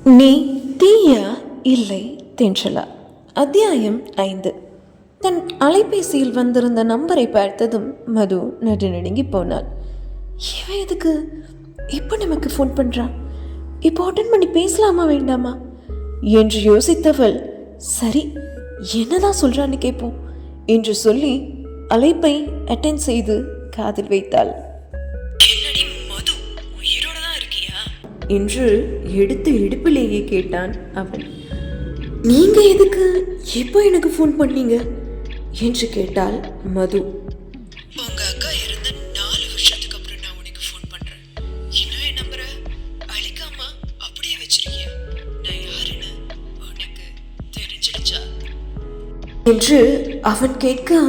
நீ தீயா இல்லை தென்றலா? அத்தியாயம் 5. தன் அலைபேசியில் வந்திருந்த நம்பரை பார்த்ததும் மது நடுநடுங்கி போனாள். இவன் எதுக்கு இப்போ நமக்கு ஃபோன் பண்ணுறான்? இப்போ அட்டன் பண்ணி பேசலாமா வேண்டாமா என்று யோசித்தவள், சரி என்னதான் சொல்கிறான்னு கேட்போம் என்று சொல்லி அழைப்பை அட்டென்ட் செய்து காதில் வைத்தாள். என்று எடுத்து இடுப்பிலேயே கேட்டான் அவன். நீங்க எதுக்கு எப்போ எனக்கு ஃபோன் பண்ணீங்க என்று கேட்டாள் மது. உங்க அக்கா இறந்த 4 வருஷத்துக்கு அப்புறம் நான் உனக்கு ஃபோன் பண்றேன். இன்னும் என் நம்பரை அழிக்காம அப்படியே வச்சிருக்கியா? நான் யாருன்னு உனக்கு தெரிஞ்சிடுச்சா என்று அவன் கேட்க,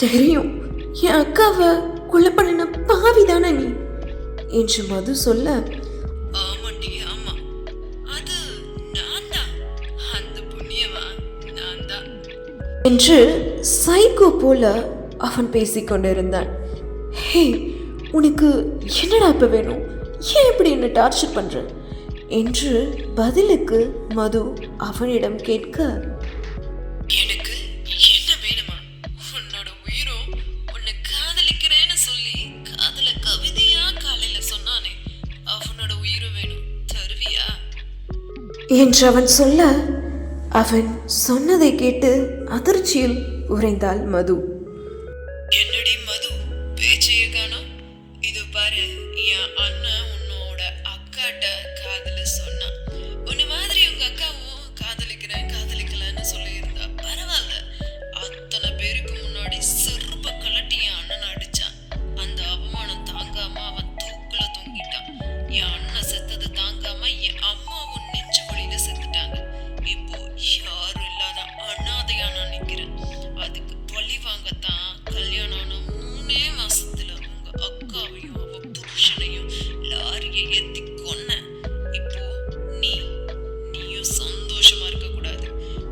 தெரியும், என் அக்காவை கொலை பண்ணின பாவிதானே நீ என்று மது சொல்ல, என்று சைக்கோ போல அவன் பேசிக்கொண்டிருந்தான். ஹே, உனக்கு என்னடா இப்ப வேணும்? ஏன் இப்படி என்ன டார்ச்சர் பண்ற என்று பதிலுக்கு மது அவனிடம் கேட்க, எனக்கு என்ன வேணுமா? உன்னோட உயிரும் உன்னை காதலிக்கிறேன்னு சொல்லி காதல கவிதையா காலையில சொன்னானே, அவனோட உயிரும் வேணும், தருவியா என்று அவன் சொல்ல, அவன் சொன்னதை கேட்டு அதிர்ச்சியில் உறைந்தாள் மது. என்னடி மது, பேச்சையே காணோம். இது பாரு, என் அண்ணன் உன்னோட அக்காட்ட காதல சொன்னான். உன்ன மாதிரி உங்க அக்காவும் காதலிக்கலன்னு சொல்லியிருந்தா பரவாயில்ல. அத்தனை பேருக்கு முன்னாடி செருப்ப கலட்டி என் அண்ணனை அடிச்சான். அந்த அவமானம் தாங்காம அவன் தூக்குல தொங்கிட்டான். என் அண்ணன் செத்தது தாங்காம என் அம்மாவும் நெஞ்சு வழியில செத்துட்டாங்க. இப்போ யாரும் இல்லாத அனாதையா நான் நிக்கிறேன். அதுக்கு பழி வாங்கத்தான் கல்யாணம் ஆன 3 மாசத்துல உங்க அக்காவையும் அவ புருஷனையும் லாரியை ஏத்தி கொன்ன. இப்போ நீயும் சந்தோஷமா இருக்க கூடாது.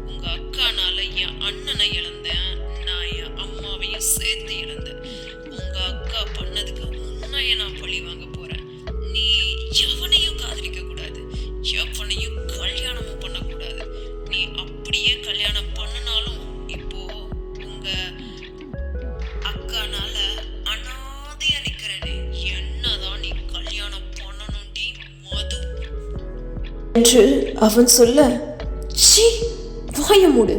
உங்க அக்கானால என் அண்ணனை இழந்தேன், நான் என் அம்மாவையும் சேர்த்து இழந்தேன். உங்க அக்கா பண்ணதுக்கு உன்னைய நான் பழி வாங்க போறேன். நீ எவனையும் காதலிக்க கூடாது, எவனையும் கல்யாணமும் பண்ணக்கூடாது. நீ அப்படியே கல்யாணம் பண்ணனாலும் இப்போ உங்க அக்கானால அனாதையா நிக்கிறேனே, என்னதான் நீ கல்யாணம் பண்ணணும்டி மது என்று அவன் சொல்ல, சீ, வாய மூடு,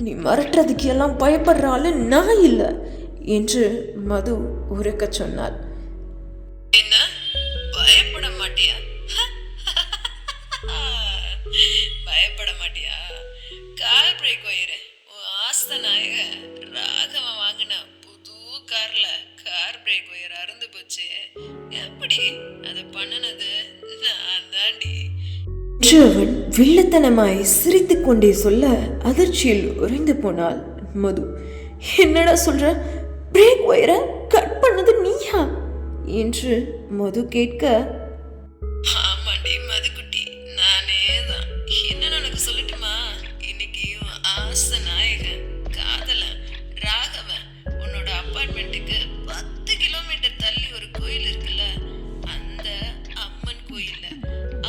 நீ மிரட்டுறதுக்கு எல்லாம் பயப்படுற ஆளு நான் இல்லை என்று மது உரைக்க சொன்னாள். என்ன, பயப்பட மாட்டியா? பயப்பட மாட்டியா? கார் பிரேக் ஒயரு உன் ஆஸ்த நாயக ராகவன் வாங்கின புது கார்ல கார் பிரேக் ஒயர் அறுந்து போச்சு. எப்படி அதை பண்ணினது நான் தாண்டி என்று அவன் வில்லத்தனமாய் சிரித்துக் கொண்டே சொல்ல, அதிர்ச்சியில் உறைந்து போனாள் மது. என்னடா சொல்ற? பிரேக் ஒயரை கட் பண்ணது நீயா என்று மது கேட்க, ஆமாண்டி மதுக்குட்டி, நானே தான். என்னன்னு உனக்கு சொல்லட்டுமா? இன்னைக்கு ஆசை நாயகன் காதலன் ராகவன் உன்னோட அப்பார்ட்மெண்ட்டுக்கு 10 கிலோமீட்டர் தள்ளி ஒரு கோயில் இருக்குல்ல, அந்த அம்மன் கோயில்ல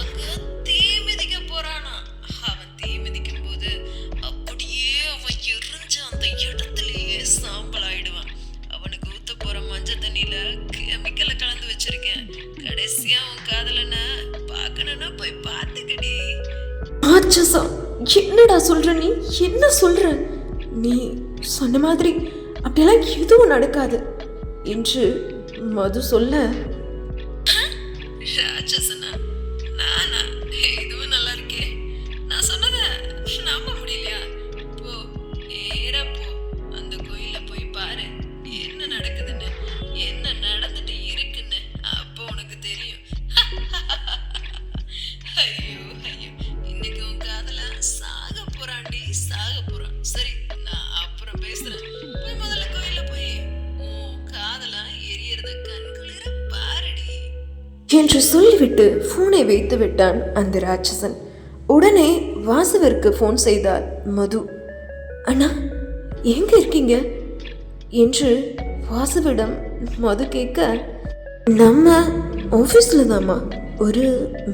அங்க தீ மிதிக்க போறானா. அவன் தீ மிதிக்கும் போது அப்படியே அவன் எரிஞ்ச அந்த இடத்துலயே சாம்பல் ஆயிடுவான். அவனுக்கு ஊத்த போற மஞ்சள் தண்ணியில கெமிக்கலை கலந்து வச்சிருக்கேன். கடைசியா அவன் காதலனை பார்க்கணும்னா போய் பார்த்துக்கடி. ராட்சசா, என்னடா சொல்ற? நீ என்ன சொல்ற? நீ சொன்ன மாதிரி அப்படியெல்லாம் எதுவும் நடக்காது என்று மது சொல்ல, ராட்சசனா? நானா? இதுவும் நல்லா இருக்கே. நான் சொன்னத நம்ப முடியலையா? போ, நேரா போ, அந்த கோயில போய் பாரு என்ன நடக்குதுன்னு, என்ன நடந்துட்டு இருக்குன்னு. அப்போ உனக்கு தெரியும். ஐயோ ஐயோ, இன்னைக்கு உன் காதல சாக போறான்டி, சாக போறான். சரி, நான் அப்புறம் பேசுறேன். போய் முதல்ல கோயில போய் உன் காதல எரியறத கண்குளிர பாருடி என்று சொல்லிவிட்டு போனை வைத்து விட்டான் அந்த ராட்சசன். உடனே வாசுவிற்கு போன் செய்தாள் மது. அண்ணா, எங்க இருக்கீங்க என்று வாசுவிடம் மது கேட்க, நம்ம ஆஃபீஸில் தாம்மா, ஒரு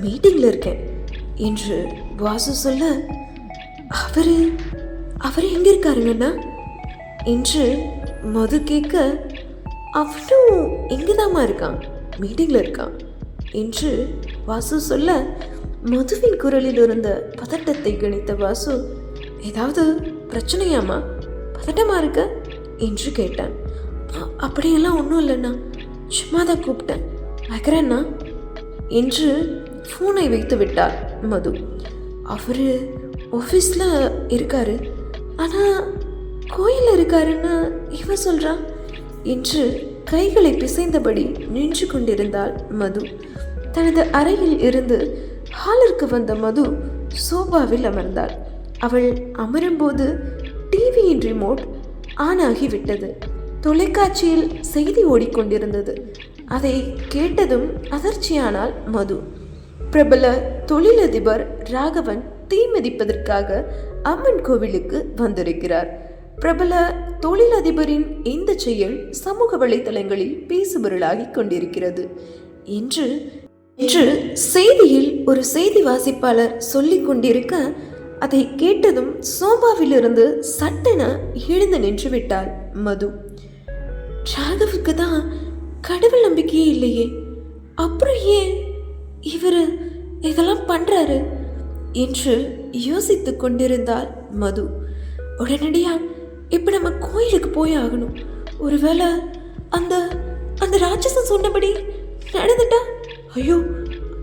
மீட்டிங்கில் இருக்கேன் என்று வாசு சொல்ல, அவரு அவர் எங்கே இருக்காருங்கண்ணா என்று மது கேட்க, அவனும் எங்கேதாம்மா இருக்கான், மீட்டிங்கில் இருக்கான் என்று வாசு சொல்ல, மதுவின் குரலில் இருந்த பதட்டத்தை கணித்த வாசு, ஏதாவது பிரச்சனையாம்மா, பதட்டமாக இருக்க என்று கேட்டான். அப்படியெல்லாம் ஒன்றும் இல்லைண்ணா, சும்மா தான் கூப்பிட்டேன், வைக்கிறேண்ணா என்று ஃபோனை வைத்து விட்டார் மது. அவர் ஆஃபீஸில் இருக்காரு, ஆனால் கோயிலில் இருக்காருன்னு இவன் சொல்கிறான் என்று கைகளை பிசைந்தபடி நின்று கொண்டிருந்தாள் மது. தனது அறையில் இருந்து ஹாலிற்கு வந்த மது சோபாவில் அமர்ந்தாள். அவள் அமரும்போது டிவியின் ரிமோட் ஆன் ஆகிவிட்டது. தொலைக்காட்சியில் செய்தி ஓடிக்கொண்டிருந்தது. அதை கேட்டதும் அதிர்ச்சியானாள் மது. பிரபல தொழிலதிபர் ராகவன் தீ மிதிப்பதற்காக அம்மன் கோவிலுக்கு வந்திருக்கிறார். பிரபல தொழிலதிபரின் இந்த செயல் சமூக வலைதளங்களில் பேசுபொருளாகி கொண்டிருக்கிறது என்று செய்தியில் ஒரு செய்தி வாசிப்பாளர் சொல்லிக் கொண்டிருக்க, அதை கேட்டதும் சோபாவிலிருந்து சட்டென எழுந்து நின்று விட்டாள் மது. ராகவுக்கு தான் கடவுள் நம்பிக்கையே இல்லையே, அப்புறம் ஏன் இவர் இதெல்லாம் பண்றாரு என்று யோசித்து கொண்டிருந்தாள் மது. உடனடியா இப்ப நம்ம கோயிலுக்கு போய் ஆகணும். ஒருவேளை அந்த அந்த ராட்சசன் சொன்னபடி நடந்துட்டா, ஐயோ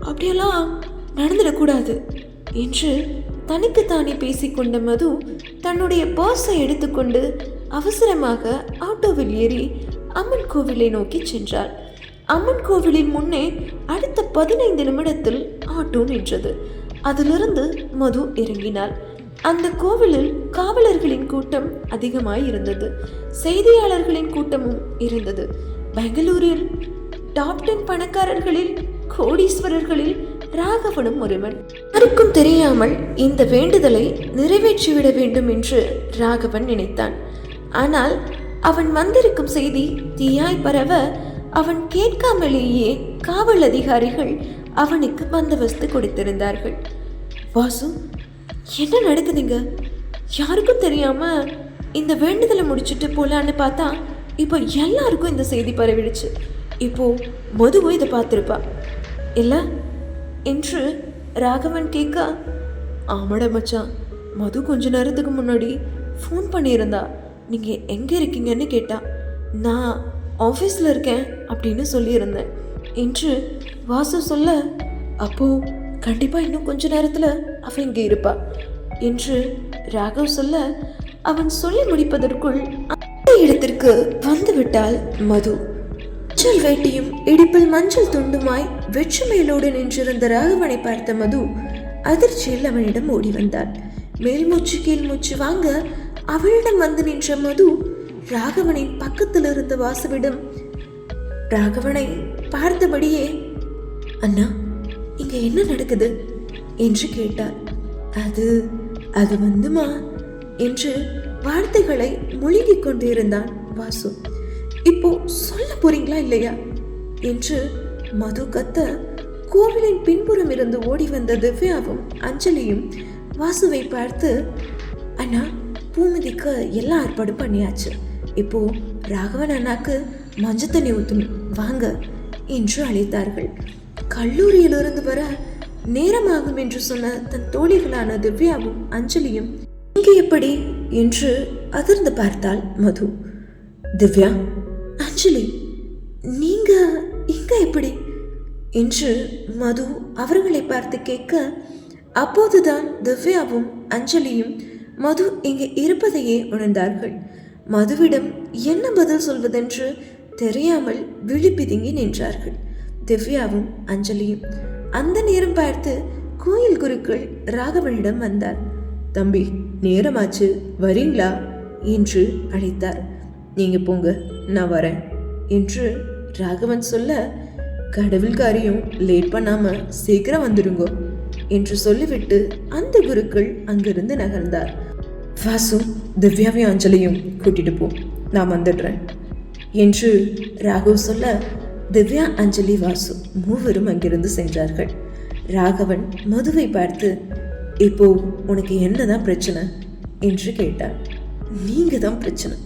அப்படியெல்லாம் நடந்துடக்கூடாது என்று தனக்குத்தானே பேசிக்கொண்ட மது தன்னுடைய பர்ஸை எடுத்துக்கொண்டு அவசரமாக ஆட்டோவில் ஏறி அம்மன் கோவிலை நோக்கி சென்றாள். அம்மன் கோவிலின் முன்னே அடுத்த 15 நிமிடத்தில் ஆட்டோ நின்றது. அதிலிருந்து மது இறங்கினாள். அந்த கோவிலில் காவலர்களின் கூட்டம் அதிகமாய் இருந்தது. செய்தியாளர்களின் கூட்டமும் இருந்தது. பெங்களூரில் டாப் 10 பணக்காரர்களில் கோடீஸ்வரர்களில் ராகவனும் ஒருவன். யாருக்கும் தெரியாமல் இந்த வேண்டுதலை நிறைவேற்றிவிட வேண்டும் என்று ராகவன் நினைத்தான். ஆனால் அவன் வந்திருக்கும் செய்தி தீயாய் பரவ அவன் கேட்காமலேயே காவல் அதிகாரிகள் அவனுக்கு பந்தோபஸ்து கொடுத்திருந்தார்கள். வாசு, என்ன நடக்குதுங்க? யாருக்கும் தெரியாம இந்த வேண்டுதலை முடிச்சுட்டு போலான்னு பார்த்தா இப்போ எல்லாருக்கும் இந்த செய்தி பரவிடுச்சு. இப்போ மதுவும் இதை பார்த்துருப்பா இல்ல என்று ராகவன் கேட்க, ஆமாடா மச்சான், மது கொஞ்ச நேரத்துக்கு முன்னாடி ஃபோன் பண்ணியிருந்தா. நீங்கள் எங்கே இருக்கீங்கன்னு கேட்டா. நான் ஆஃபீஸில் இருக்கேன் அப்படின்னு சொல்லியிருந்தேன் என்று வாசு சொல்ல, அப்போ கண்டிப்பாக இன்னும் கொஞ்ச நேரத்தில் அவன் இங்கே இருப்பா என்று ராகவ் சொல்ல, அவன் சொல்லி முடிப்பதற்குள் அந்த இடத்திற்கு வந்துவிட்டாள் மது. மஞ்சள் வேட்டியும் இடுப்பில் மஞ்சள் துண்டுமாய் வெற்றி மேலோடு நின்றிருந்த ராகவனை பார்த்த மது அதிர்ச்சியில் அவனிடம் ஓடி வந்தாள். மேல் மூச்சு கீழ் மூச்சு வாங்க அவளிடம் வந்து நின்ற மது ராகவனின் பக்கத்தில் இருந்த வாசுவிடம் ராகவனை பார்த்தபடியே, அண்ணா இங்க என்ன நடக்குது என்று கேட்டார். அது வந்துமா என்று வார்த்தைகளை முழுகிக் கொண்டிருந்தான் வாசு. இப்போ சொல்ல போறீங்களா இல்லையா என்று மது கத்த, கோவிலின் பின்புறம் இருந்து ஓடி வந்த திவ்யாவும் அஞ்சலியும் வாசுவை பார்த்து, அண்ணா பூமிதிக்க எல்லா ஏற்பாடும் பண்ணியாச்சு, இப்போ ராகவன் அண்ணாக்கு மஞ்சள் தண்ணி ஊற்றணும் வாங்க என்று அழைத்தார்கள். கல்லூரியிலிருந்து வர நேரமாகும் என்று சொன்ன தன் தோழிகளான திவ்யாவும் அஞ்சலியும் இங்கே எப்படி என்று அதிர்ந்து பார்த்தாள் மது. திவ்யா, அஞ்சலி, நீங்க இங்க எப்படி என்று மது அவர்களை பார்த்து கேட்க, அப்போதுதான் திவ்யாவும் அஞ்சலியும் மது இங்கே இருப்பதையே உணர்ந்தார்கள். மதுவிடம் என்ன பதில் சொல்வதென்று தெரியாமல் விழிப்பிதுங்கி நின்றார்கள். திவ்யாவும் அஞ்சலியும் அந்த நேரம் பார்த்து கோயில் குருக்கள் ராகவனிடம் வந்தார். தம்பி, நேரமாச்சு, வரீங்களா என்று அழைத்தார். நீங்க போங்க, நான் வரேன் என்று ராகவன் சொல்ல, கடவுள் காரியம் லேட் பண்ணாம சீக்கிரம் வந்துடுங்க என்று சொல்லிவிட்டு அந்த குருக்கள் அங்கிருந்து நகர்ந்தார். வாசு, திவ்யாவையும் அஞ்சலியும் கூட்டிட்டு போ, நான் வந்துடுறேன் என்று ராகவ் சொல்ல, திவ்யா, அஞ்சலி, வாசு மூவரும் அங்கிருந்து சென்றார்கள். ராகவன் மதுவை பார்த்து, இப்போ உனக்கு என்னதான் பிரச்சனை என்று கேட்டான். நீங்க தான் பிரச்சனை.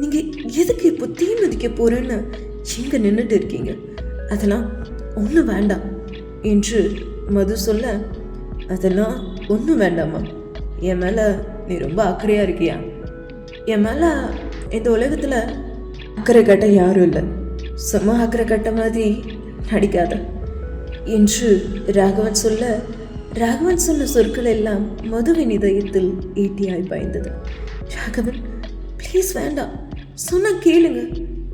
நீங்க எதுக்கு இப்போ தீ மிதிக்க போறேன்னு எங்க நின்றுட்டு இருக்கீங்க? அதெல்லாம் ஒன்றும் வேண்டாம் என்று மது சொல்ல, அதெல்லாம் ஒன்றும் வேண்டாமா? என் மேலே நீ ரொம்ப அக்கறையாக இருக்கியா? என் மேலே இந்த உலகத்தில் அக்கறை கட்ட யாரும் இல்லை. சும்மா அக்கறை கட்ட மாதிரி நடிக்காத என்று ராகவன் சொல்ல, ராகவன் சொன்ன சொற்கள் எல்லாம் மதுவின் இதயத்தில் ஈட்டியாய் பாய்ந்தது. ராகவன், ப்ளீஸ் வேண்டாம், சொன்னா கேளுங்க.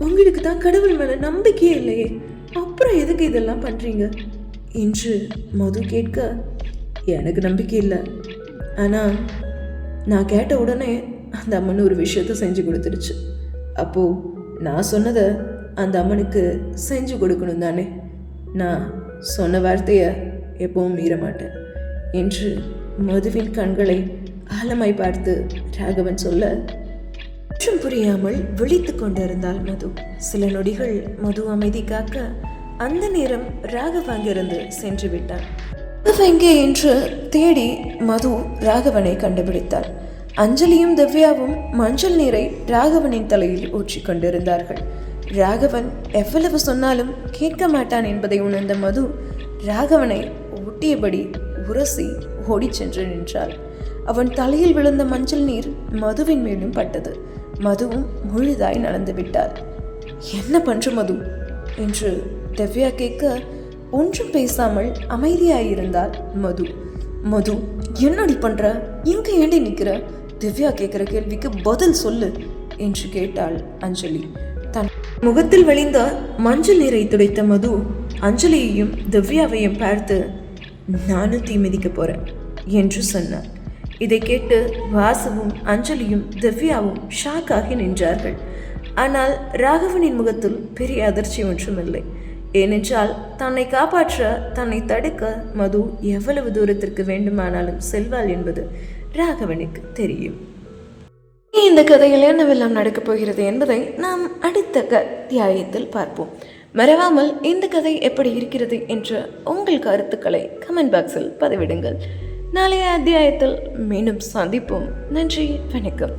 உங்களுக்கு தான் கடவுள் மேலே நம்பிக்கையே இல்லையே, அப்புறம் எதுக்கு இதெல்லாம் பண்ணுறீங்க என்று மது கேட்க, எனக்கு நம்பிக்கை இல்லை. ஆனால் நான் கேட்ட உடனே அந்த அம்மன் ஒரு விஷயத்த செஞ்சு கொடுத்துருச்சு. அப்போது நான் சொன்னதை அந்த அம்மனுக்கு செஞ்சு கொடுக்கணும் தானே. நான் சொன்ன வார்த்தையை எப்பவும் மீற மாட்டேன் என்று மதுவின் கண்களை ஆழமாய் பார்த்து ராகவன் சொல்ல, மற்றும் புரியாமல் விழித்து கொண்டிருந்தாள் மது. சில நொடிகள் மது அமைதி காக்க, அந்த நேரம் ராகவ் அங்கிருந்து சென்று விட்டான். எங்கே என்று தேடி மது ராகவனை கண்டுபிடித்தாள். அஞ்சலியும் திவ்யாவும் மஞ்சள் நீரை ராகவனின் தலையில் ஊற்றி கொண்டிருந்தார்கள். ராகவன் எவ்வளவு சொன்னாலும் கேட்க மாட்டான் என்பதை உணர்ந்த மது ராகவனை ஊட்டியபடி உரசி ஓடி சென்று நின்றாள். அவன் தலையில் விழுந்த மஞ்சள் நீர் மதுவின் மேலும் பட்டது. மதுவும் முழுதாய் நடந்து விட்டாள். என்ன பண்ற மது என்று திவ்யா கேட்க, ஒன்றும் பேசாமல் அமைதியாயிருந்தாள் மது. மது, என்னடி பண்ற? எங்க ஏண்டி நிக்கிற? திவ்யா கேட்கிற கேள்விக்கு பதில் சொல்லு என்று கேட்டாள் அஞ்சலி. தன் முகத்தில் வழிந்த மஞ்சள் நீரை துடைத்த மது அஞ்சலியையும் திவ்யாவையும் பார்த்து, நானும் தீ மிதிக்க போறேன் என்று சொன்னார். இதை கேட்டு வாசுவும் அஞ்சலியும் திவ்யாவும் ஷாக்காகி நின்றார்கள். ஆனால் ராகவனின் முகத்தில் பெரிய அதிர்ச்சி ஒன்றுமில்லை. ஏனென்றால் தன்னை காப்பாற்ற, தன்னை தடுக்க மது எவ்வளவு தூரத்திற்கு வேண்டுமானாலும் செல்வாள் என்பது ராகவனுக்கு தெரியும். இந்த கதையில் என்னவெல்லாம் நடக்கப் போகிறது என்பதை நாம் அடுத்த அத்தியாயத்தில் பார்ப்போம். மறவாமல் இந்த கதை எப்படி இருக்கிறது என்ற உங்கள் கருத்துக்களை கமெண்ட் பாக்ஸில் பதிவிடுங்கள். நாளைய அத்தியாயத்தில் மீண்டும் சந்திப்போம். நன்றி, வணக்கம்.